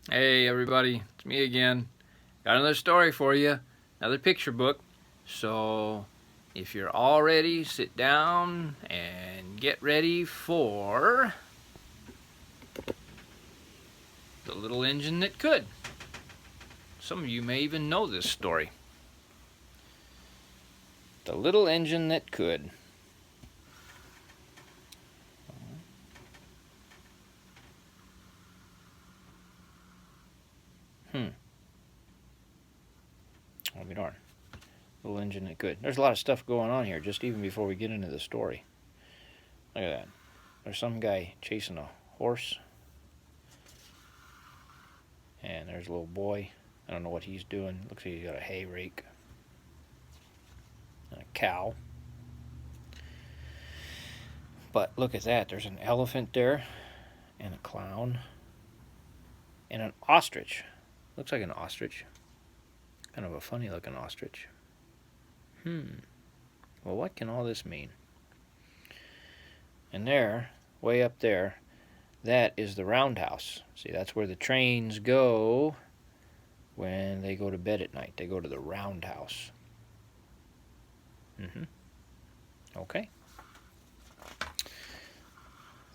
Hey everybody, it's me again. Got another story for you, another picture book. So if you're all ready, sit down and get ready for The Little Engine That Could. Some of you may even know this story. The Little Engine That Could. I'll be darned. Little Engine That Could. There's a lot of stuff going on here, just even before we get into the story. Look at that. There's some guy chasing a horse. And there's a little boy. I don't know what he's doing. Looks like he's got a hay rake. And a cow. But look at that. There's an elephant there. And a clown. And an ostrich. Looks like an ostrich. Kind of a funny looking ostrich. Well, what can all this mean? And there, way up there, that is the roundhouse. See, that's where the trains go when they go to bed at night. They go to the roundhouse. Okay.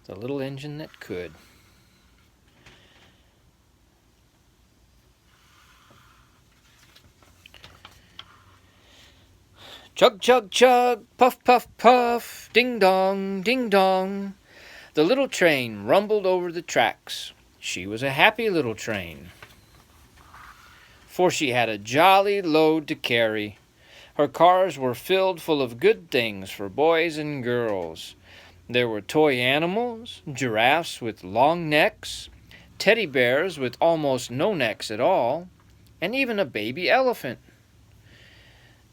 The Little Engine That Could. Chug, chug, chug, puff, puff, puff, ding dong, ding dong. The little train rumbled over the tracks. She was a happy little train, for she had a jolly load to carry. Her cars were filled full of good things for boys and girls. There were toy animals, giraffes with long necks, teddy bears with almost no necks at all, and even a baby elephant.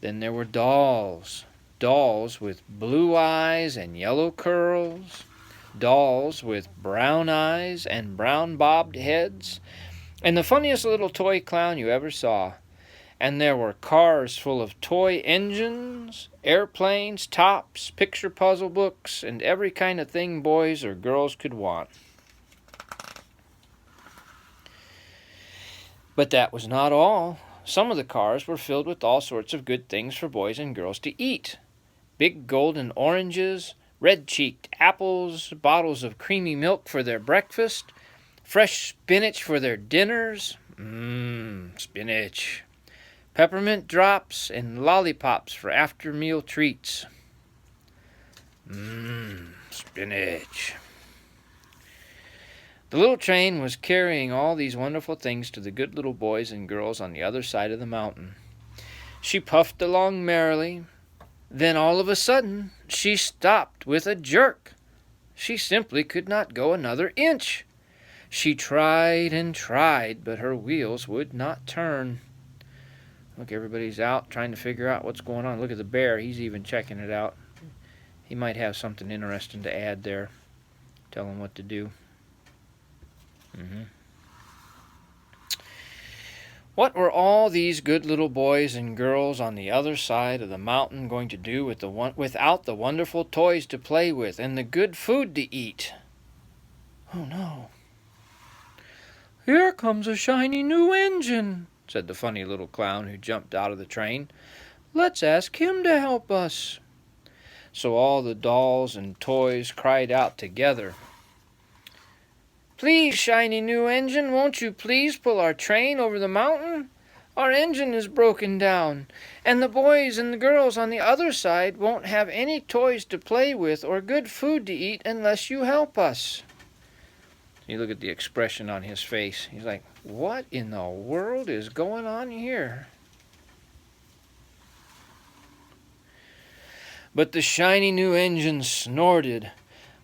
Then there were dolls with blue eyes and yellow curls, dolls with brown eyes and brown bobbed heads, and the funniest little toy clown you ever saw. And there were cars full of toy engines, airplanes, tops, picture puzzle books, and every kind of thing boys or girls could want. But that was not all. Some of the cars were filled with all sorts of good things for boys and girls to eat. Big golden oranges, red-cheeked apples, bottles of creamy milk for their breakfast, fresh spinach for their dinners. Spinach. Peppermint drops and lollipops for after-meal treats. Spinach. The little train was carrying all these wonderful things to the good little boys and girls on the other side of the mountain. She puffed along merrily. Then all of a sudden, she stopped with a jerk. She simply could not go another inch. She tried and tried, but her wheels would not turn. Look, everybody's out trying to figure out what's going on. Look at the bear. He's even checking it out. He might have something interesting to add there. Tell him what to do. What were all these good little boys and girls on the other side of the mountain going to do without the wonderful toys to play with and the good food to eat? Oh, no. "Here comes a shiny new engine," said the funny little clown who jumped out of the train. "Let's ask him to help us." So all the dolls and toys cried out together, "Please, shiny new engine, won't you please pull our train over the mountain? Our engine is broken down, and the boys and the girls on the other side won't have any toys to play with or good food to eat unless you help us." You look at the expression on his face. He's like, what in the world is going on here? But the shiny new engine snorted.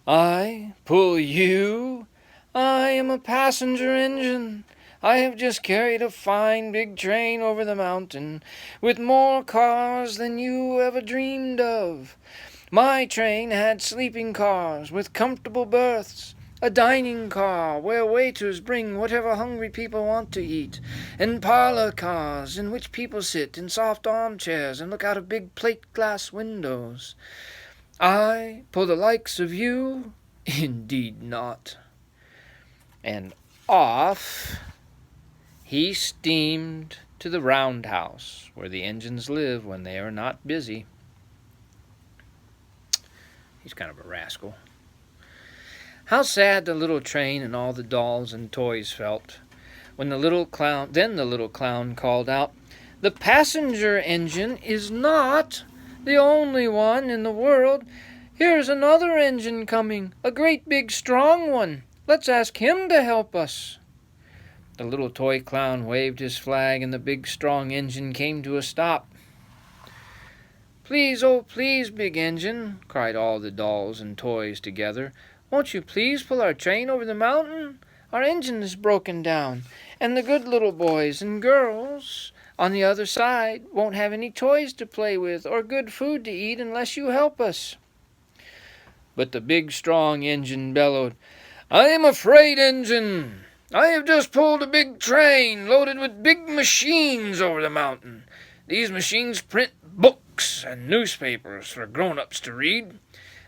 "I pull you? I am a passenger engine. I have just carried a fine big train over the mountain with more cars than you ever dreamed of. My train had sleeping cars with comfortable berths, a dining car where waiters bring whatever hungry people want to eat, and parlor cars in which people sit in soft armchairs and look out of big plate glass windows. I pull the likes of you? Indeed not." And off he steamed to the roundhouse where the engines live when they are not busy. He's kind of a rascal. How sad the little train and all the dolls and toys felt when the little clown called out, "The passenger engine is not the only one in the world. Here's another engine coming, a great big strong one. Let's ask him to help us." The little toy clown waved his flag, and the big strong engine came to a stop. "Please, oh please, big engine," cried all the dolls and toys together, "won't you please pull our train over the mountain? Our engine is broken down, and the good little boys and girls on the other side won't have any toys to play with or good food to eat unless you help us." But the big strong engine bellowed, "I am a freight engine. I have just pulled a big train loaded with big machines over the mountain. These machines print books and newspapers for grown-ups to read.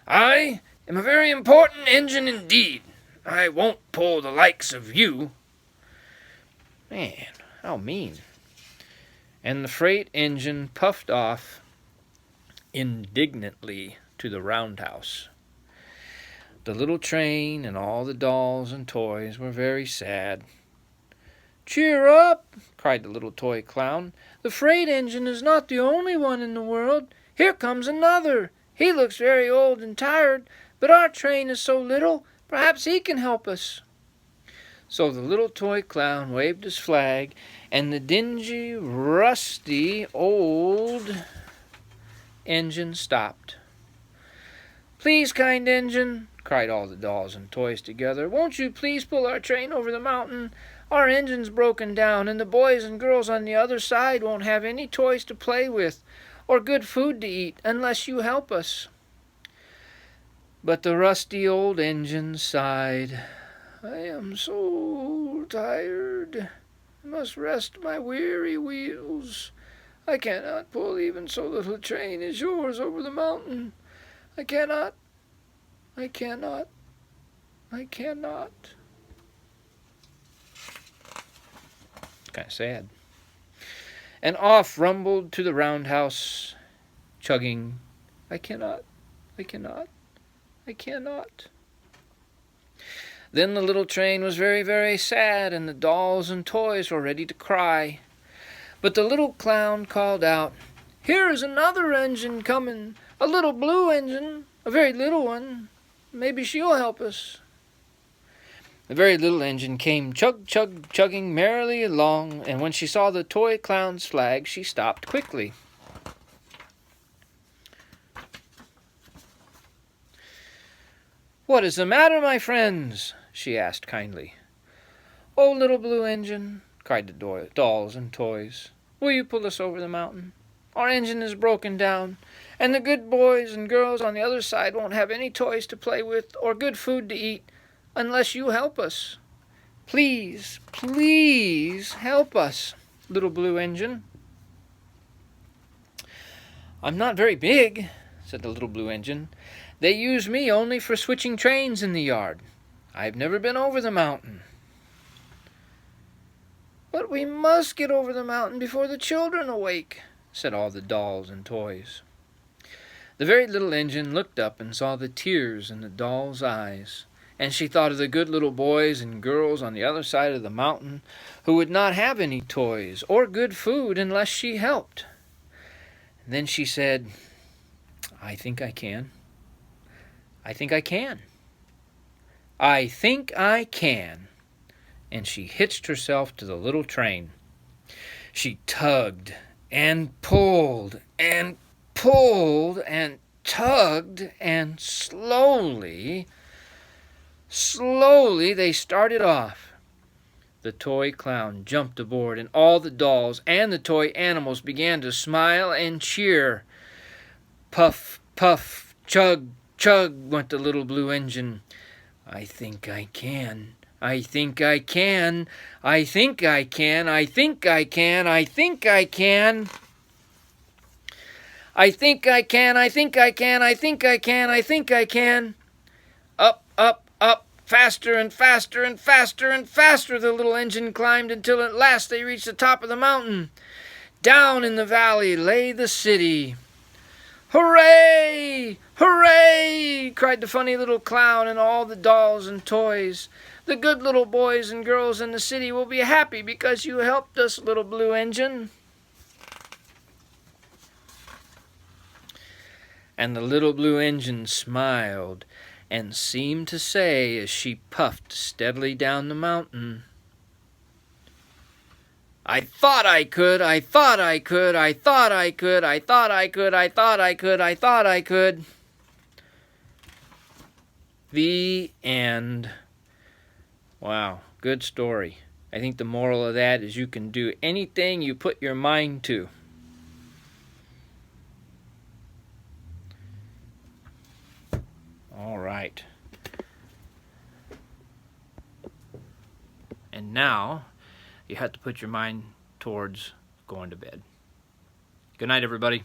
I am a very important engine indeed. I won't pull the likes of you." Man, how mean. And the freight engine puffed off indignantly to the roundhouse. The little train and all the dolls and toys were very sad. "Cheer up!" cried the little toy clown. "The freight engine is not the only one in the world. Here comes another. He looks very old and tired, but our train is so little, perhaps he can help us." So the little toy clown waved his flag, and the dingy, rusty, old engine stopped. "Please, kind engine," cried all the dolls and toys together, "won't you please pull our train over the mountain? Our engine's broken down, and the boys and girls on the other side won't have any toys to play with or good food to eat unless you help us." But the rusty old engine sighed. "I am so tired. I must rest my weary wheels. I cannot pull even so little a train as yours over the mountain. I cannot. Kind of sad. And off rumbled to the roundhouse, chugging, I cannot. Then the little train was very, very sad, and the dolls and toys were ready to cry. But the little clown called out, "Here is another engine coming, a little blue engine, a very little one. Maybe she'll help us." The very little engine came chugging merrily along, and when she saw the toy clown's flag, she stopped quickly. "What is the matter, my friends?" she asked kindly. "Oh, little blue engine," cried the dolls and toys, "will you pull us over the mountain? Our engine is broken down, and the good boys and girls on the other side won't have any toys to play with or good food to eat unless you help us. Please help us, little blue engine." "I'm not very big," said the little blue engine. "They use me only for switching trains in the yard. I've never been over the mountain." "But we must get over the mountain before the children awake," said all the dolls and toys. The very little engine looked up and saw the tears in the doll's eyes, and she thought of the good little boys and girls on the other side of the mountain who would not have any toys or good food unless she helped. And then she said, I think I can. And she hitched herself to the little train. She tugged and pulled and pulled and tugged, and slowly they started off. The toy clown jumped aboard, and all the dolls and the toy animals began to smile and cheer. Puff, puff, chug, chug went the little blue engine. I think I can. I think I can. I think I can. I think I can. I think I can. I think I can. I think I can. I think I can. I think I can. Up, up, up, Faster and faster and faster and faster the little engine climbed until at last they reached the top of the mountain. Down in the valley lay the city. "Hooray! Hooray!" cried the funny little clown and all the dolls and toys. "The good little boys and girls in the city will be happy because you helped us, little blue engine." And the little blue engine smiled and seemed to say as she puffed steadily down the mountain, "I thought I could, I thought I could, I thought I could, I thought I could, I thought I could, I thought I could." The end. Wow, good story. I think the moral of that is you can do anything you put your mind to. All right. And now you have to put your mind towards going to bed. Good night, everybody.